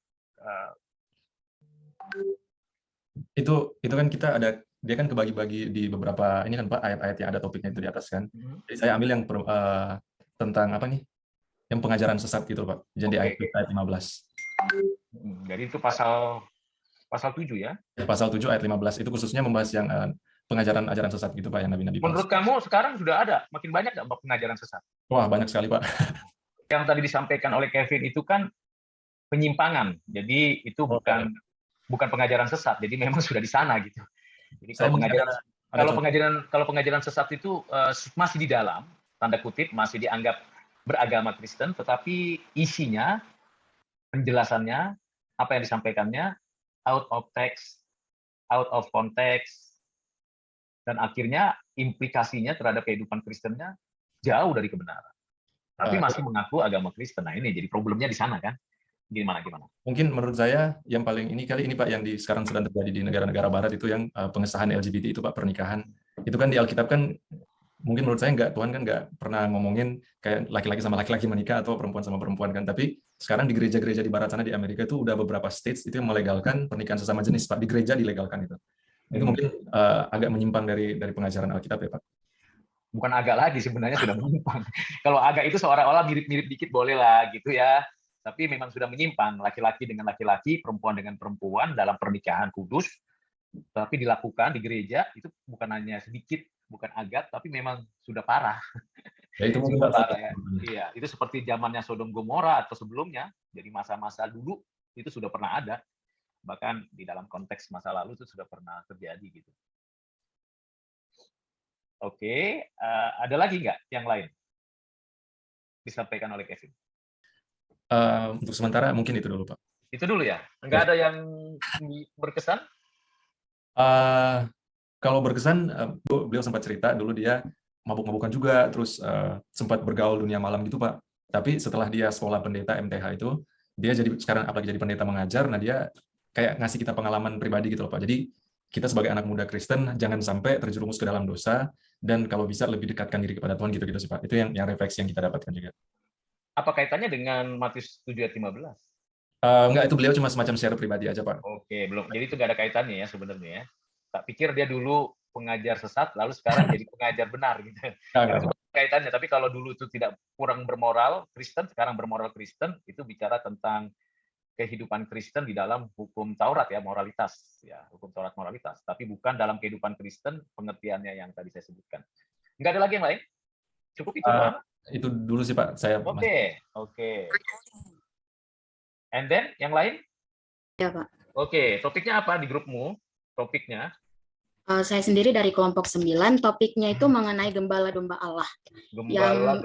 itu kan kita ada, dia kan kebagi-bagi di beberapa ini kan Pak, ayat-ayat yang ada topiknya itu di atas kan. Jadi saya ambil yang tentang apa nih? Yang pengajaran sesat gitu Pak. Jadi ayat 15. Jadi itu pasal 7 ya? Pasal 7 ayat 15 itu khususnya membahas yang pengajaran sesat gitu Pak, yang nabi-nabi palsu. Menurut kamu sekarang sudah ada makin banyak nggak pengajaran sesat? Wah, banyak sekali Pak. Yang tadi disampaikan oleh Kevin itu kan penyimpangan. Jadi itu bukan pengajaran sesat. Jadi memang sudah di sana gitu. Jadi kalau pengajaran sesat itu masih di dalam tanda kutip masih dianggap beragama Kristen, tetapi isinya, penjelasannya, apa yang disampaikannya out of text, out of context, dan akhirnya implikasinya terhadap kehidupan Kristennya jauh dari kebenaran. Tapi masih mengaku agama Kristen. Nah ini jadi problemnya di sana kan? Gimana? Mungkin menurut saya yang paling ini Pak, yang sekarang sedang terjadi di negara-negara Barat itu yang pengesahan LGBT itu Pak, pernikahan. Itu kan di Alkitab kan mungkin menurut saya Tuhan kan nggak pernah ngomongin kayak laki-laki sama laki-laki menikah atau perempuan sama perempuan kan. Tapi sekarang di gereja-gereja di Barat sana di Amerika itu udah beberapa states itu yang melegalkan pernikahan sesama jenis Pak, di gereja dilegalkan itu. Itu mungkin agak menyimpang dari pengajaran Alkitab ya Pak. Bukan agak lagi, sebenarnya sudah menyimpang. Kalau agak itu seolah-olah mirip-mirip dikit boleh lah gitu ya. Tapi memang sudah menyimpang, laki-laki dengan laki-laki, perempuan dengan perempuan dalam pernikahan kudus. Tapi dilakukan di gereja itu bukan hanya sedikit, bukan agak, tapi memang sudah parah. Ya, itu sudah parah ya. Iya, itu seperti zamannya Sodom Gomora atau sebelumnya. Jadi masa-masa dulu itu sudah pernah ada. Bahkan di dalam konteks masa lalu itu sudah pernah terjadi gitu. Oke, ada lagi nggak yang lain disampaikan oleh Kevin? Untuk sementara mungkin itu dulu, Pak. Itu dulu ya? Enggak ada yang berkesan? Kalau berkesan, beliau sempat cerita dulu dia mabuk-mabukan juga, terus sempat bergaul dunia malam gitu, Pak. Tapi setelah dia sekolah pendeta MTH itu, dia jadi sekarang apalagi jadi pendeta mengajar, nah dia kayak ngasih kita pengalaman pribadi gitu loh, Pak. Jadi kita sebagai anak muda Kristen jangan sampai terjerumus ke dalam dosa, dan kalau bisa lebih dekatkan diri kepada Tuhan gitu-gitu sih, Pak. Itu yang refleksi yang kita dapatkan juga. Apa kaitannya dengan Matius 7 ayat 15? Enggak, itu beliau cuma semacam share pribadi aja, Pak. Oke, belum. Jadi itu nggak ada kaitannya ya sebenarnya ya. Tak pikir dia dulu pengajar sesat, lalu sekarang jadi pengajar benar gitu. Itu kaitannya. Tapi kalau dulu itu tidak kurang bermoral Kristen, sekarang bermoral Kristen, itu bicara tentang kehidupan Kristen di dalam hukum Taurat ya, moralitas ya, hukum Taurat moralitas. Tapi bukan dalam kehidupan Kristen pengertiannya yang tadi saya sebutkan. Nggak ada lagi yang lain? Cukup itu doang? Itu dulu sih, Pak. Saya Oke. And then yang lain? Ya, Pak. Oke, topiknya apa di grupmu? Topiknya? Saya sendiri dari kelompok 9, topiknya itu mengenai gembala domba Allah. Gembala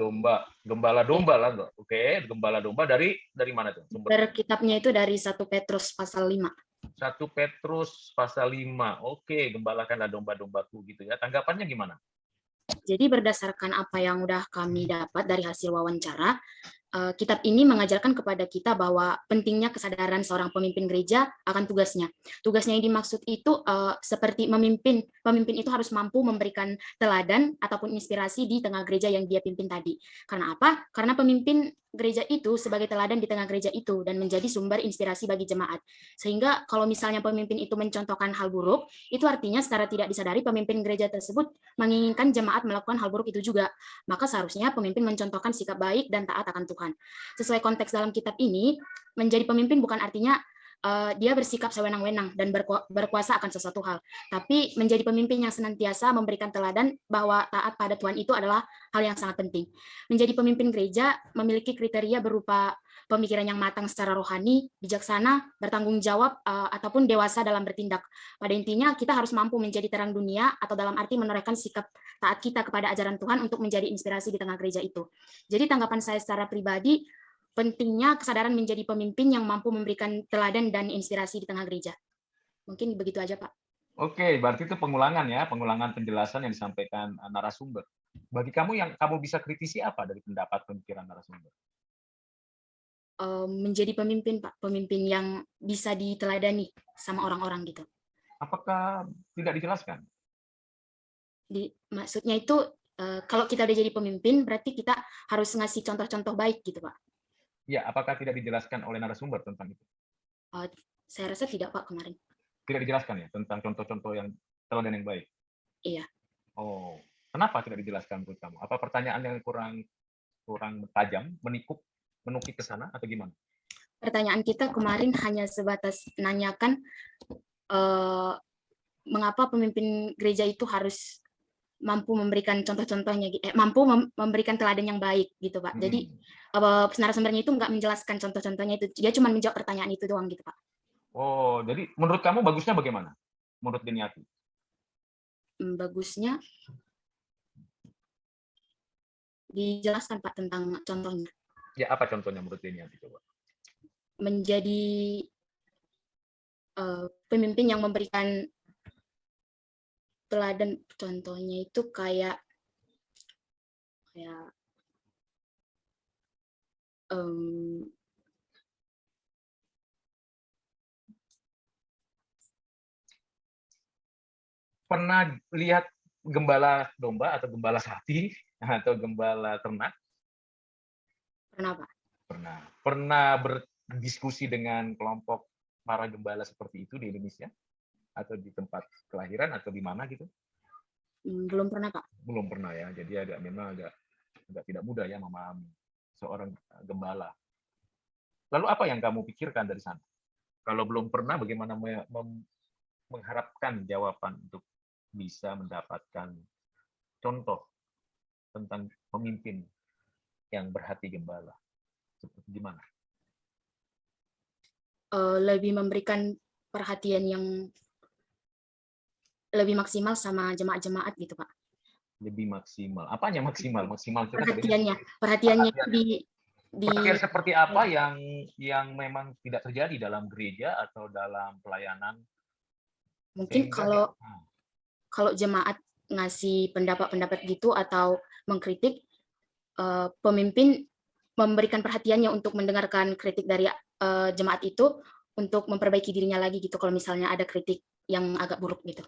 domba lah. Oke, gembala domba dari mana tuh? Sumber kitabnya itu dari 1 Petrus pasal 5. 1 Petrus pasal 5. Oke, gembalakanlah domba-dombaku gitu ya. Tanggapannya gimana? Jadi berdasarkan apa yang udah kami dapat dari hasil wawancara, kitab ini mengajarkan kepada kita bahwa pentingnya kesadaran seorang pemimpin gereja akan tugasnya. Tugasnya yang dimaksud itu seperti memimpin. Pemimpin itu harus mampu memberikan teladan ataupun inspirasi di tengah gereja yang dia pimpin tadi. Karena apa? Karena pemimpin gereja itu sebagai teladan di tengah gereja itu dan menjadi sumber inspirasi bagi jemaat. Sehingga kalau misalnya pemimpin itu mencontohkan hal buruk, itu artinya secara tidak disadari pemimpin gereja tersebut menginginkan jemaat melakukan hal buruk itu juga. Maka seharusnya pemimpin mencontohkan sikap baik dan taat akan Tuhan. Sesuai konteks dalam kitab ini, menjadi pemimpin bukan artinya dia bersikap sewenang-wenang dan berkuasa akan sesuatu hal. Tapi menjadi pemimpin yang senantiasa memberikan teladan bahwa taat pada Tuhan itu adalah hal yang sangat penting. Menjadi pemimpin gereja memiliki kriteria berupa pemikiran yang matang secara rohani, bijaksana, bertanggung jawab, ataupun dewasa dalam bertindak. Pada intinya, kita harus mampu menjadi terang dunia atau dalam arti menorehkan sikap taat kita kepada ajaran Tuhan untuk menjadi inspirasi di tengah gereja itu. Jadi tanggapan saya secara pribadi, pentingnya kesadaran menjadi pemimpin yang mampu memberikan teladan dan inspirasi di tengah gereja. Mungkin begitu aja, Pak. Oke, berarti itu pengulangan ya, pengulangan penjelasan yang disampaikan narasumber. Bagi kamu yang kamu bisa kritisi apa dari pendapat pemikiran narasumber? Menjadi pemimpin, Pak. Pemimpin yang bisa diteladani sama orang-orang gitu. Apakah tidak dijelaskan? Maksudnya itu, kalau kita udah jadi pemimpin, berarti kita harus ngasih contoh-contoh baik gitu, Pak. Ya, apakah tidak dijelaskan oleh narasumber tentang itu? Saya rasa tidak, Pak, kemarin. Tidak dijelaskan ya, tentang contoh-contoh yang teladan yang baik? Iya. Oh, kenapa tidak dijelaskan menurut kamu? Apa pertanyaan yang kurang tajam, menukik ke sana, atau gimana? Pertanyaan kita kemarin hanya sebatas nanyakan mengapa pemimpin gereja itu harus mampu memberikan contoh-contohnya, mampu memberikan teladan yang baik gitu, Pak. Jadi narasumbernya itu nggak menjelaskan contoh-contohnya itu, dia cuma menjawab pertanyaan itu doang gitu, Pak. Oh, jadi menurut kamu bagusnya bagaimana? Menurut Deniati? Bagusnya dijelaskan, Pak, tentang contohnya. Ya, apa contohnya menurut Deniati coba? Menjadi pemimpin yang memberikan teladan, contohnya itu kayak pernah lihat gembala domba atau gembala sapi atau gembala ternak? Pernah, Pak. Pernah berdiskusi dengan kelompok para gembala seperti itu di Indonesia? Atau di tempat kelahiran atau di mana gitu? Belum pernah, Pak. Belum pernah ya. Jadi memang agak tidak mudah ya memahami seorang gembala. Lalu apa yang kamu pikirkan dari sana? Kalau belum pernah, bagaimana mengharapkan jawaban untuk bisa mendapatkan contoh tentang pemimpin yang berhati gembala? Seperti gimana? Lebih memberikan perhatian yang lebih maksimal sama jemaat-jemaat gitu, Pak. Lebih maksimal. Apanya maksimal? Maksimal perhatiannya Pelatihan seperti apa yang memang tidak terjadi dalam gereja atau dalam pelayanan? Mungkin kalau jemaat ngasih pendapat-pendapat gitu atau mengkritik, pemimpin memberikan perhatiannya untuk mendengarkan kritik dari jemaat itu untuk memperbaiki dirinya lagi gitu kalau misalnya ada kritik yang agak buruk gitu.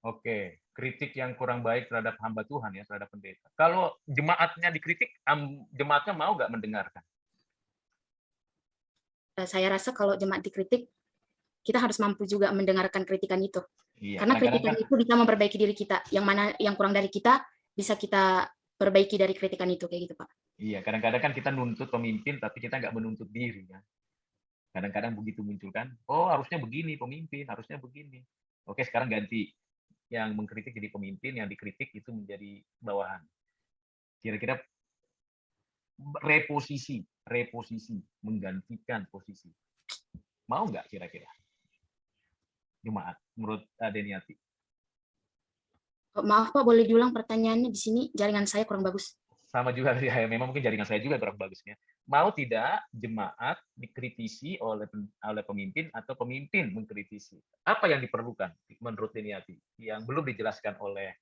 Oke, kritik yang kurang baik terhadap hamba Tuhan ya, terhadap pendeta. Kalau jemaatnya dikritik, jemaatnya mau nggak mendengarkan? Saya rasa kalau jemaat dikritik, kita harus mampu juga mendengarkan kritikan itu. Iya, karena kritikan itu bisa memperbaiki diri kita. Yang mana yang kurang dari kita, bisa kita perbaiki dari kritikan itu, kayak gitu, Pak. Iya, kadang-kadang kan kita nuntut pemimpin, tapi kita nggak menuntut diri. Ya. Kadang-kadang begitu muncul kan, oh harusnya begini pemimpin, harusnya begini. Oke, sekarang ganti. Yang mengkritik jadi pemimpin, yang dikritik itu menjadi bawahan. Kira-kira reposisi, menggantikan posisi. Mau nggak kira-kira? Jemaat, menurut Deniati. Maaf Pak, boleh diulang pertanyaannya di sini, jaringan saya kurang bagus. Sama juga ya, memang mungkin jaringan saya juga kurang bagusnya. Mau tidak jemaat dikritisi oleh pemimpin atau pemimpin mengkritisi? Apa yang diperlukan menurut Deniati yang belum dijelaskan oleh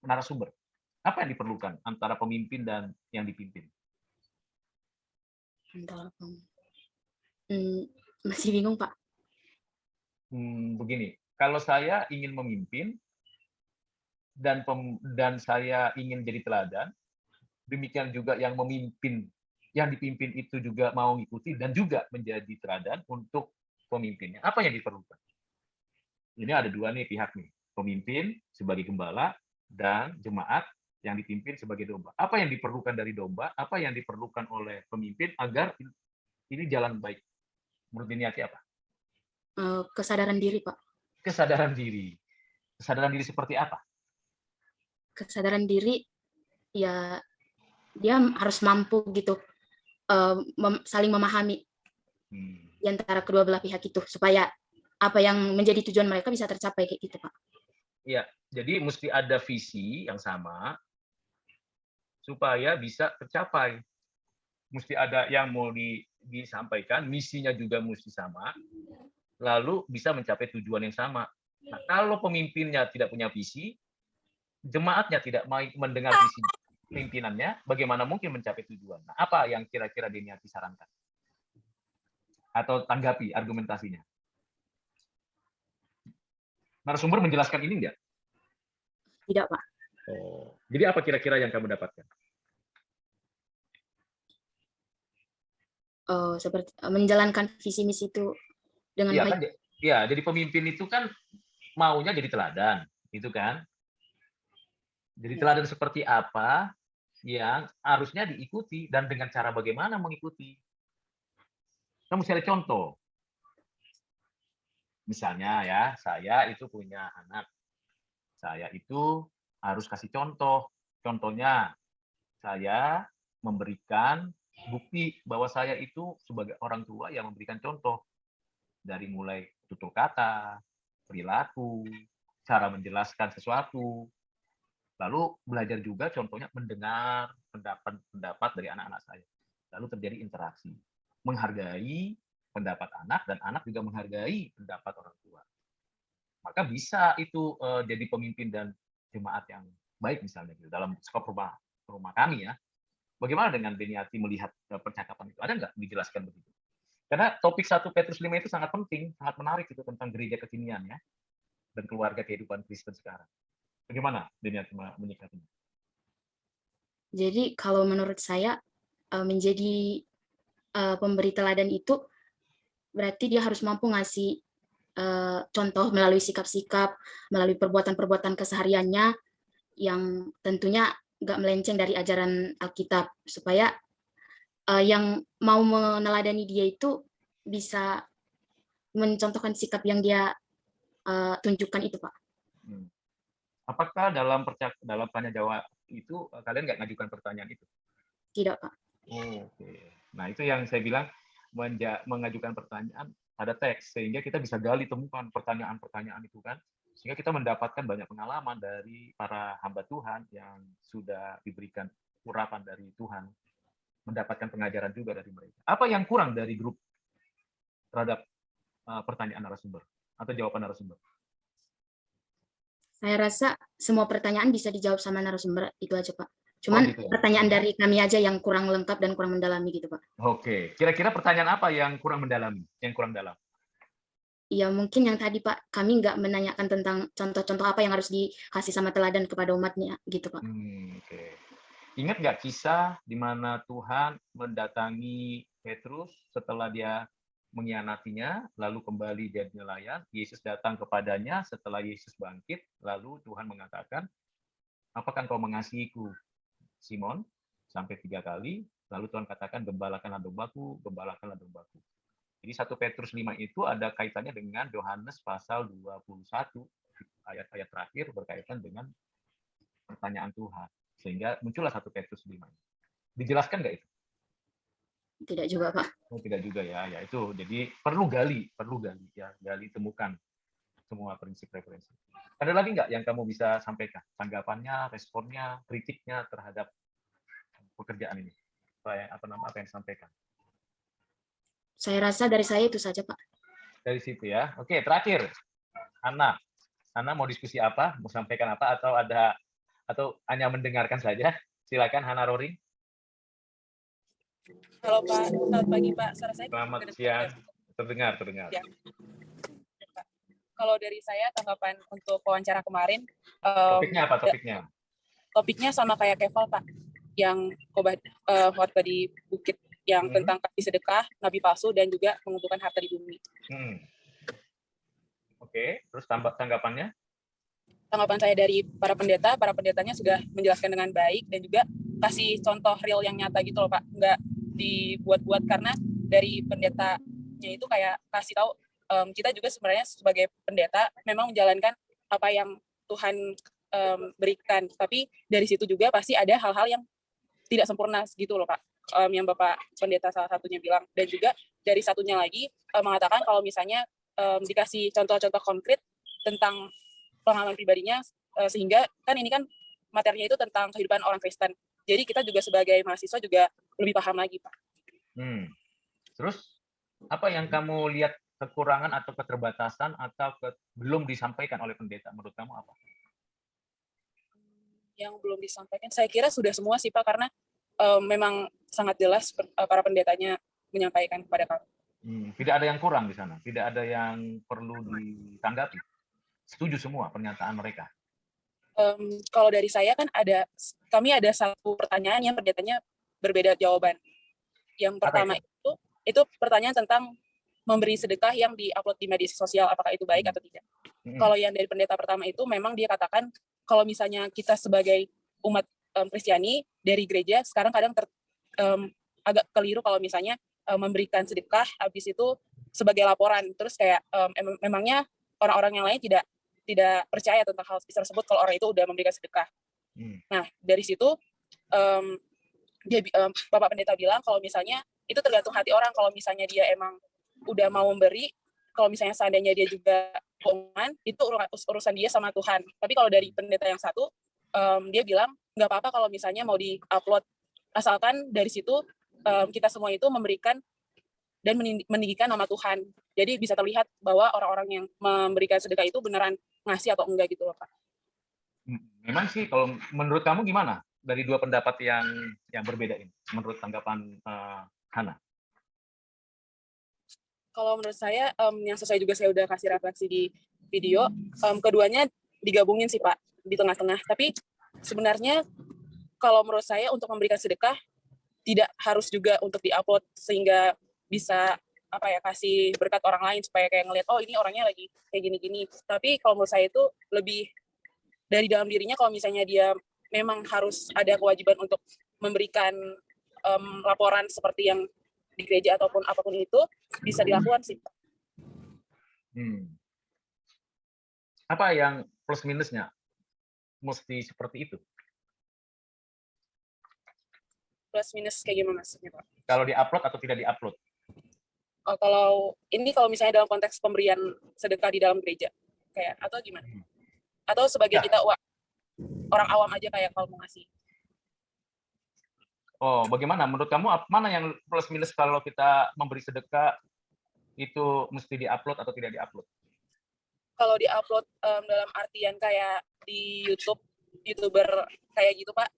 narasumber? Apa yang diperlukan antara pemimpin dan yang dipimpin? Masih bingung Pak. Begini, kalau saya ingin memimpin dan saya ingin jadi teladan, demikian juga yang memimpin, yang dipimpin itu juga mau mengikuti dan juga menjadi teladan untuk pemimpinnya. Apa yang diperlukan? Ini ada dua nih pihak nih, pemimpin sebagai gembala dan jemaat yang dipimpin sebagai domba. Apa yang diperlukan dari domba? Apa yang diperlukan oleh pemimpin agar ini jalan baik? Menurut Deniati apa? Kesadaran diri, Pak. Kesadaran diri. Kesadaran diri seperti apa? Kesadaran diri, ya dia harus mampu gitu, saling memahami di antara kedua belah pihak itu, supaya apa yang menjadi tujuan mereka bisa tercapai, kayak gitu, Pak. Iya, jadi mesti ada visi yang sama supaya bisa tercapai. Mesti ada yang mau disampaikan, misinya juga mesti sama, lalu bisa mencapai tujuan yang sama. Nah, kalau pemimpinnya tidak punya visi, jemaatnya tidak mau mendengar visi pimpinannya, bagaimana mungkin mencapai tujuan? Nah, apa yang kira-kira Deniati sarankan? Atau tanggapi argumentasinya? Narasumber menjelaskan ini enggak? Tidak, Pak. Oh, jadi apa kira-kira yang kamu dapatkan? Seperti menjalankan visi misi itu dengan baik. Kan, ya, jadi pemimpin itu kan maunya jadi teladan, gitu kan? Jadi teladan seperti apa yang harusnya diikuti dan dengan cara bagaimana mengikuti. Kita mesti ada contoh. Misalnya ya, saya itu punya anak. Saya itu harus kasih contoh. Contohnya, saya memberikan bukti bahwa saya itu sebagai orang tua yang memberikan contoh. Dari mulai tutur kata, perilaku, cara menjelaskan sesuatu. Lalu belajar juga contohnya mendengar pendapat dari anak-anak saya. Lalu terjadi interaksi. Menghargai pendapat anak dan anak juga menghargai pendapat orang tua. Maka bisa itu jadi pemimpin dan jemaat yang baik misalnya gitu dalam skop rumah kami ya. Bagaimana dengan Deniati melihat percakapan itu? Ada nggak dijelaskan begitu? Karena topik 1 Petrus 5 itu sangat penting, sangat menarik itu tentang gereja kekinian ya dan keluarga kehidupan Kristen sekarang. Bagaimana Deniati menyikapinya? Jadi kalau menurut saya menjadi pemberi teladan itu berarti dia harus mampu ngasih contoh melalui sikap-sikap, melalui perbuatan-perbuatan kesehariannya yang tentunya nggak melenceng dari ajaran Alkitab, supaya yang mau meneladani dia itu bisa mencontohkan sikap yang dia tunjukkan itu, Pak. Apakah dalam tanya jawab itu kalian nggak ngajukan pertanyaan itu? Tidak, Pak. Oke. Nah, itu yang saya bilang mengajukan pertanyaan pada teks, sehingga kita bisa gali temukan pertanyaan-pertanyaan itu kan, sehingga kita mendapatkan banyak pengalaman dari para hamba Tuhan yang sudah diberikan urapan dari Tuhan, mendapatkan pengajaran juga dari mereka. Apa yang kurang dari grup terhadap pertanyaan narasumber atau jawaban narasumber? Saya rasa semua pertanyaan bisa dijawab sama narasumber, itu aja Pak. Cuman gitu ya? pertanyaan dari kami aja yang kurang lengkap dan kurang mendalami gitu Pak. Oke, kira-kira pertanyaan apa yang kurang mendalami, yang kurang dalam? Ya mungkin yang tadi Pak, kami nggak menanyakan tentang contoh-contoh apa yang harus dikasih sama teladan kepada umatnya gitu Pak. Oke. Ingat nggak kisah di mana Tuhan mendatangi Petrus setelah dia mengkhianatinya, lalu kembali jadi nelayan, Yesus datang kepadanya setelah Yesus bangkit, lalu Tuhan mengatakan, apakah engkau mengasihiku, Simon? Sampai 3 kali, lalu Tuhan katakan, gembalakanlah dombaku, gembalakanlah dombaku. Jadi 1 Petrus 5 itu ada kaitannya dengan Yohanes pasal 21, ayat-ayat terakhir berkaitan dengan pertanyaan Tuhan. Sehingga muncullah 1 Petrus 5. Dijelaskan nggak itu? Tidak juga Pak. Oh, tidak juga ya. Ya itu. Jadi perlu gali ya, gali temukan semua prinsip referensi. Ada lagi nggak yang kamu bisa sampaikan? Tanggapannya, responnya, kritiknya terhadap pekerjaan ini? Apa yang disampaikan? Saya rasa dari saya itu saja Pak. Dari situ ya. Oke, terakhir. Hana mau diskusi apa? Mau sampaikan apa? Atau hanya mendengarkan saja? Silakan Hana Rory. Halo Pak, selamat pagi Pak. Suara saya Selamat siang. Terdengar. Ya. Kalau dari saya tanggapan untuk wawancara kemarin, Topiknya apa topiknya? Topiknya sama kayak Keval Pak, yang khotbah di bukit yang tentang kasih sedekah, nabi palsu, dan juga mengumpulkan harta di bumi. Oke, terus tanggapannya? Tanggapan saya dari para pendetanya sudah menjelaskan dengan baik dan juga kasih contoh real yang nyata gitu loh Pak, nggak dibuat-buat, karena dari pendetanya itu kayak kasih tahu kita juga sebenarnya sebagai pendeta memang menjalankan apa yang Tuhan berikan, tapi dari situ juga pasti ada hal-hal yang tidak sempurna gitu loh Pak, yang Bapak pendeta salah satunya bilang. Dan juga dari satunya lagi mengatakan kalau misalnya dikasih contoh-contoh konkret tentang pengalaman pribadinya, sehingga kan ini kan materinya itu tentang kehidupan orang Kristen, jadi kita juga sebagai mahasiswa juga lebih paham lagi Pak. Terus apa yang kamu lihat kekurangan atau keterbatasan atau belum disampaikan oleh pendeta, menurut kamu apa? Yang belum disampaikan saya kira sudah semua sih Pak, karena memang sangat jelas para pendetanya menyampaikan kepada kami. Tidak ada yang kurang di sana, tidak ada yang perlu ditanggapi. Setuju semua pernyataan mereka. Kalau dari saya kan kami ada satu pertanyaan yang pendetanya berbeda jawaban. Yang pertama itu pertanyaan tentang memberi sedekah yang diupload di media sosial, apakah itu baik atau tidak. Kalau yang dari pendeta pertama itu memang dia katakan kalau misalnya kita sebagai umat Kristiani dari gereja sekarang kadang agak keliru kalau misalnya memberikan sedekah habis itu sebagai laporan, terus kayak memangnya orang-orang yang lain tidak percaya tentang hal tersebut kalau orang itu udah memberikan sedekah. Nah dari situ Bapak pendeta bilang kalau misalnya itu tergantung hati orang, kalau misalnya dia emang udah mau memberi, kalau misalnya seandainya dia juga bohongan, itu urusan dia sama Tuhan. Tapi kalau dari pendeta yang satu, dia bilang nggak apa-apa kalau misalnya mau di-upload, asalkan dari situ kita semua itu memberikan dan meninggikan nama Tuhan. Jadi bisa terlihat bahwa orang-orang yang memberikan sedekah itu beneran ngasih atau enggak gitu loh Pak. Memang sih, kalau menurut kamu gimana dari dua pendapat yang berbeda ini, menurut tanggapan Hana? Kalau menurut saya, yang sesuai juga saya udah kasih refleksi di video, keduanya digabungin sih Pak, di tengah-tengah. Tapi sebenarnya kalau menurut saya untuk memberikan sedekah, tidak harus juga untuk di-upload sehingga bisa kasih berkat orang lain supaya kayak ngelihat, oh ini orangnya lagi kayak gini-gini. Tapi kalau menurut saya itu lebih dari dalam dirinya, kalau misalnya dia memang harus ada kewajiban untuk memberikan laporan seperti yang di gereja ataupun apapun itu, bisa dilakukan sih. Apa yang plus minusnya mesti seperti itu? Plus minus kayak gimana maksudnya Pak? Kalau di-upload atau tidak di-upload? Kalau misalnya dalam konteks pemberian sedekah di dalam gereja, kayak atau gimana? Atau sebagai kita orang awam aja kayak kalau mau ngasih? Oh, bagaimana? Menurut kamu mana yang plus minus kalau kita memberi sedekah itu mesti diupload atau tidak diupload? Kalau diupload dalam artian kayak di YouTube, YouTuber kayak gitu Pak,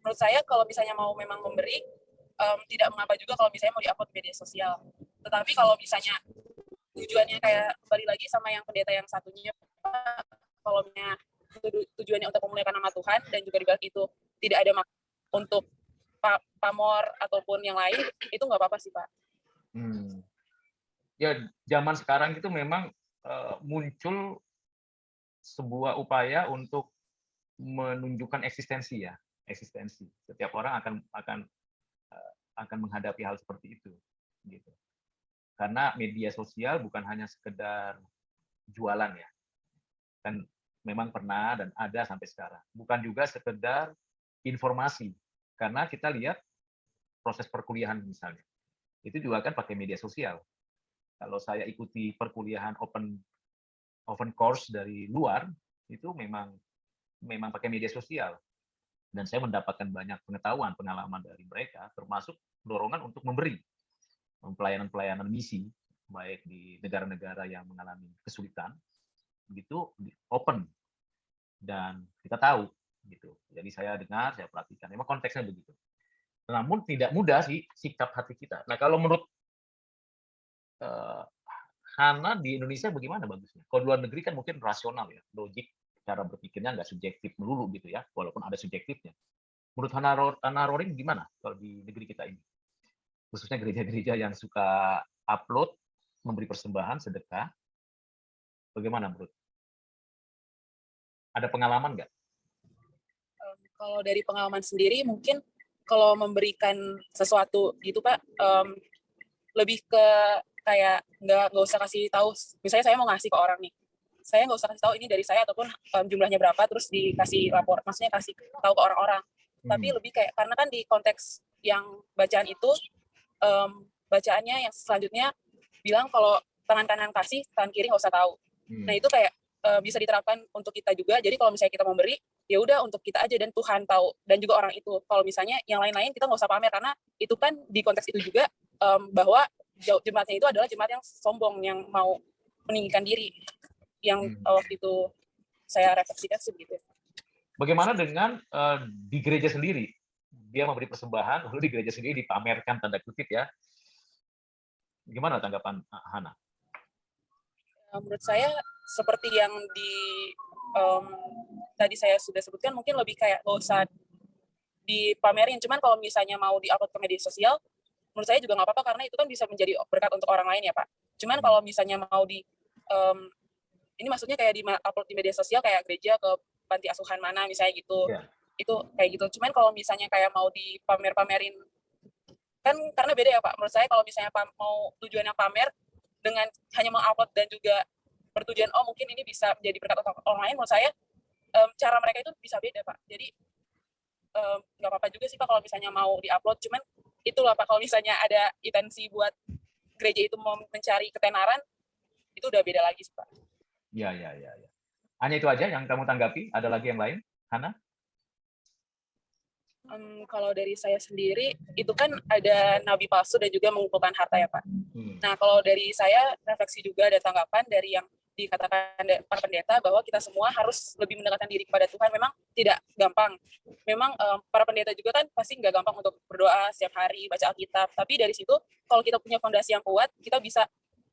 menurut saya kalau misalnya mau memang memberi, tidak mengapa juga kalau misalnya mau diupload media sosial. Tetapi kalau misalnya tujuannya kayak kembali lagi sama yang pendeta yang satunya, Pak, kalau misalnya tujuannya untuk memuliakan nama Tuhan dan juga di balik itu tidak ada untuk pamor ataupun yang lain, itu nggak apa-apa sih Pak. Ya, zaman sekarang itu memang muncul sebuah upaya untuk menunjukkan eksistensi ya, eksistensi. Setiap orang akan menghadapi hal seperti itu, gitu. Karena media sosial bukan hanya sekedar jualan ya, kan memang pernah dan ada sampai sekarang. Bukan juga sekedar informasi, karena kita lihat proses perkuliahan misalnya, itu juga kan pakai media sosial. Kalau saya ikuti perkuliahan open course dari luar, itu memang pakai media sosial. Dan saya mendapatkan banyak pengetahuan, pengalaman dari mereka, termasuk dorongan untuk memberi pelayanan-pelayanan misi, baik di negara-negara yang mengalami kesulitan, gitu, open. Dan kita tahu, gitu. Jadi saya dengar, saya perhatikan. Memang konteksnya begitu. Namun tidak mudah sih sikap hati kita. Nah, kalau menurut Hana di Indonesia bagaimana bagusnya? Kalau luar negeri kan mungkin rasional ya, logik, cara berpikirnya nggak subjektif melulu gitu ya, walaupun ada subjektifnya. Menurut Hana Rorin gimana kalau di negeri kita ini? Khususnya gereja-gereja yang suka upload, memberi persembahan, sedekah, bagaimana menurut? Ada pengalaman nggak? Kalau dari pengalaman sendiri, mungkin kalau memberikan sesuatu gitu Pak, lebih ke kayak nggak usah kasih tahu. Misalnya saya mau ngasih ke orang nih, saya nggak usah kasih tahu ini dari saya ataupun jumlahnya berapa, terus dikasih lapor, maksudnya kasih tahu ke orang-orang. Tapi lebih kayak karena kan di konteks yang bacaan itu, bacaannya yang selanjutnya bilang kalau tangan kanan kasih, tangan kiri nggak usah tahu. Nah itu kayak bisa diterapkan untuk kita juga. Jadi kalau misalnya kita memberi, ya udah untuk kita aja dan Tuhan tahu, dan juga orang itu. Kalau misalnya yang lain-lain kita nggak usah pamer, karena itu kan di konteks itu juga bahwa jemaatnya itu adalah jemaat yang sombong, yang mau meninggikan diri, yang waktu itu saya refleksikan sebegitu. Bagaimana dengan di gereja sendiri? Dia memberi persembahan, lalu di gereja sendiri dipamerkan, tanda kutip ya. Gimana tanggapan Hana? Menurut saya seperti yang tadi saya sudah sebutkan, mungkin lebih kayak nggak usah dipamerin. Cuman kalau misalnya mau diupload ke media sosial, menurut saya juga nggak apa-apa, karena itu kan bisa menjadi berkat untuk orang lain ya Pak. Cuman kalau misalnya mau ini maksudnya kayak di upload di media sosial kayak gereja ke panti asuhan mana misalnya gitu, itu kayak gitu. Cuman kalau misalnya kayak mau dipamer-pamerin, kan karena beda ya Pak. Menurut saya kalau misalnya mau tujuannya pamer dengan hanya mengupload dan juga bertujuan mungkin ini bisa menjadi berkat untuk orang lain, menurut saya cara mereka itu bisa beda Pak. Jadi nggak apa-apa juga sih Pak kalau misalnya mau diupload. Cuman itulah Pak, kalau misalnya ada intensi buat gereja itu mau mencari ketenaran, itu udah beda lagi sih Pak. Ya. Hanya itu aja yang kamu tanggapi? Ada lagi yang lain, Hana? Kalau dari saya sendiri, itu kan ada nabi palsu dan juga mengumpulkan harta ya Pak. Nah, kalau dari saya, refleksi juga ada tanggapan dari yang dikatakan para pendeta, bahwa kita semua harus lebih mendekatkan diri kepada Tuhan. Memang tidak gampang. Memang para pendeta juga kan pasti nggak gampang untuk berdoa setiap hari, baca Alkitab. Tapi dari situ, kalau kita punya fondasi yang kuat, kita bisa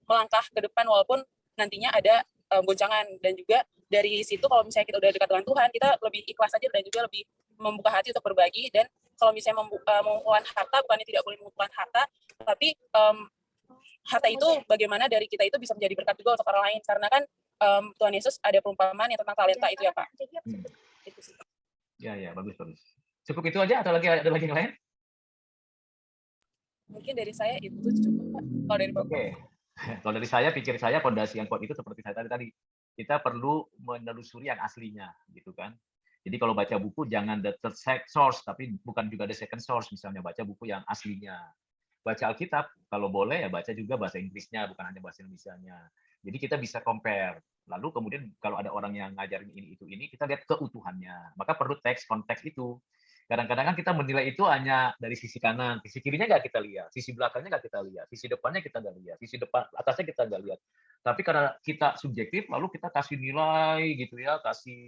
melangkah ke depan walaupun nantinya ada goncangan. Dan juga dari situ, kalau misalnya kita udah dekat dengan Tuhan, kita lebih ikhlas aja dan juga lebih membuka hati untuk berbagi. Dan kalau misalnya mengumpulkan harta, bukannya tidak boleh mengumpulkan harta, tapi harta itu bagaimana dari kita itu bisa menjadi berkat juga untuk orang lain. Karena kan Tuhan Yesus ada perumpamaan yang tentang talenta itu ya Pak. Itu sih. Ya, bagus. Cukup itu aja atau ada lagi yang lain? Mungkin dari saya itu cukup Pak. Kalau dari Bapak. Kalau dari saya, pikir saya fondasi yang kuat itu seperti saya tadi. Kita perlu menelusuri yang aslinya, gitu kan. Jadi kalau baca buku jangan the third source, tapi bukan juga the second source. Misalnya baca buku yang aslinya. Baca Alkitab, kalau boleh ya baca juga bahasa Inggrisnya, bukan hanya bahasa Indonesianya. Jadi kita bisa compare. Lalu kemudian kalau ada orang yang ngajarin ini, kita lihat keutuhannya. Maka perlu teks, konteks itu. Kadang-kadang kan kita menilai itu hanya dari sisi kanan, sisi kirinya nggak kita lihat, sisi belakangnya nggak kita lihat, sisi depannya kita nggak lihat, sisi depan atasnya kita nggak lihat. Tapi karena kita subjektif, lalu kita kasih nilai gitu ya, kasih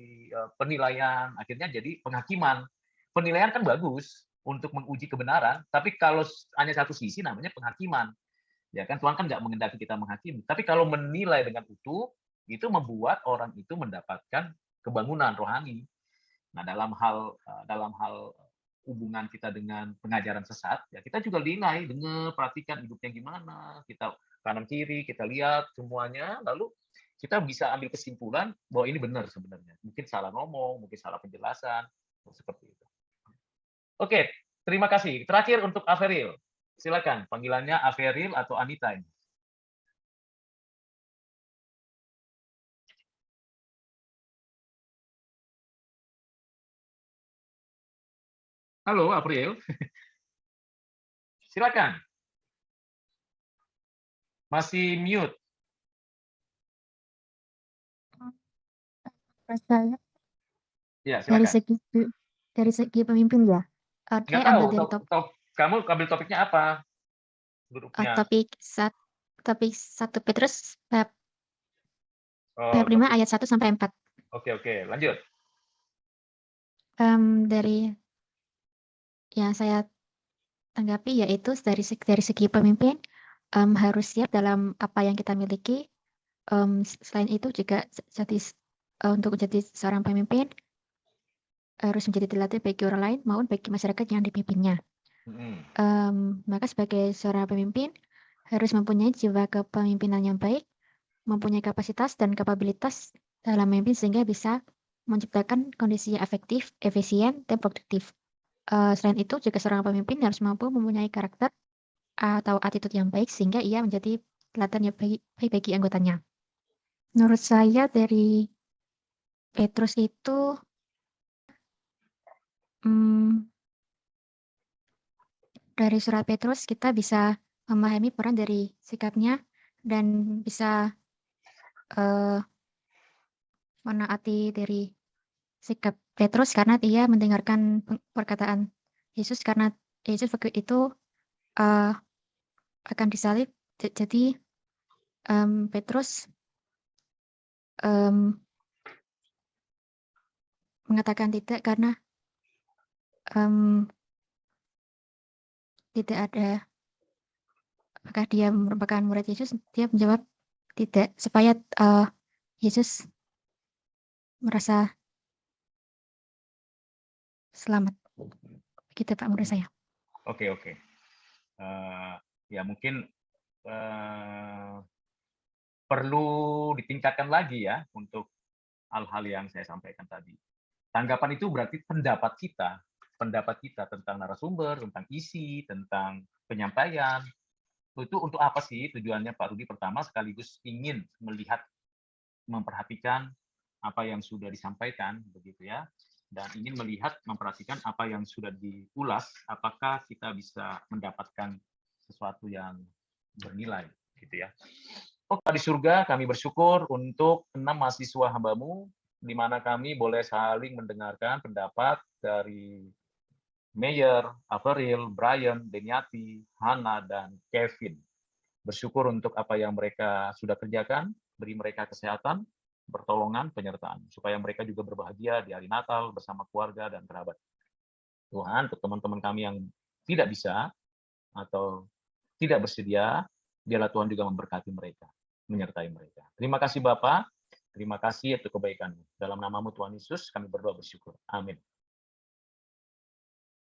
penilaian, akhirnya jadi penghakiman. Penilaian kan bagus untuk menguji kebenaran, tapi kalau hanya satu sisi namanya penghakiman. Ya kan Tuhan kan nggak mengendaki kita menghakimi. Tapi kalau menilai dengan utuh, itu membuat orang itu mendapatkan kebangunan rohani. Nah, dalam hal hubungan kita dengan pengajaran sesat, ya kita juga nilai, dengar, perhatikan hidupnya gimana, kita kanan kiri, kita lihat semuanya, lalu kita bisa ambil kesimpulan bahwa ini benar sebenarnya. Mungkin salah ngomong, mungkin salah penjelasan, seperti itu. Oke, terima kasih. Terakhir untuk Averil. Silakan, panggilannya Averil atau Anita ini. Halo, April. Silakan. Masih mute. Saya Ya, dari silakan. segi pemimpin ya. Nggak Ambil tahu, dari kamu ambil topiknya apa? Grupnya. topik 1 Petrus bab Oh, 5 ayat 1 sampai 4. Oke, lanjut. Dari yang saya tanggapi yaitu dari segi pemimpin harus siap dalam apa yang kita miliki. Selain itu juga untuk menjadi seorang pemimpin harus menjadi teladan bagi orang lain maupun bagi masyarakat yang dipimpinnya. Maka sebagai seorang pemimpin harus mempunyai jiwa kepemimpinan yang baik, mempunyai kapasitas dan kapabilitas dalam memimpin sehingga bisa menciptakan kondisi yang efektif, efisien, dan produktif. Selain itu juga seorang pemimpin harus mampu mempunyai karakter atau attitude yang baik sehingga ia menjadi teladan yang baik bagi anggotanya. Menurut saya dari Petrus itu dari surat Petrus kita bisa memahami peran dari sikapnya dan bisa menaati dari sikap Petrus karena dia mendengarkan perkataan Yesus karena Yesus waktu itu akan disalib. Jadi Petrus mengatakan tidak karena tidak ada apakah dia merupakan murid Yesus. Dia menjawab tidak supaya Yesus merasa selamat. Begitu Pak menurut saya. Oke. Ya mungkin perlu ditingkatkan lagi ya untuk hal-hal yang saya sampaikan tadi. Tanggapan itu berarti pendapat kita tentang narasumber, tentang isi, tentang penyampaian. Itu untuk apa sih tujuannya Pak Rudi? Pertama sekaligus ingin melihat, memperhatikan apa yang sudah disampaikan, begitu ya, dan ingin melihat, memperhatikan apa yang sudah diulas, apakah kita bisa mendapatkan sesuatu yang bernilai, gitu ya. Di surga kami bersyukur untuk 6 mahasiswa hamba-Mu, di mana kami boleh saling mendengarkan pendapat dari Mayer, Averil, Brian, Deniati, Hana, dan Kevin. Bersyukur untuk apa yang mereka sudah kerjakan, beri mereka kesehatan, pertolongan, penyertaan, supaya mereka juga berbahagia di hari Natal bersama keluarga dan kerabat. Tuhan, untuk teman-teman kami yang tidak bisa atau tidak bersedia, biarlah Tuhan juga memberkati mereka, menyertai mereka. Terima kasih Bapak, terima kasih untuk kebaikan-Mu. Dalam nama-Mu Tuhan Yesus, kami berdoa bersyukur. Amin.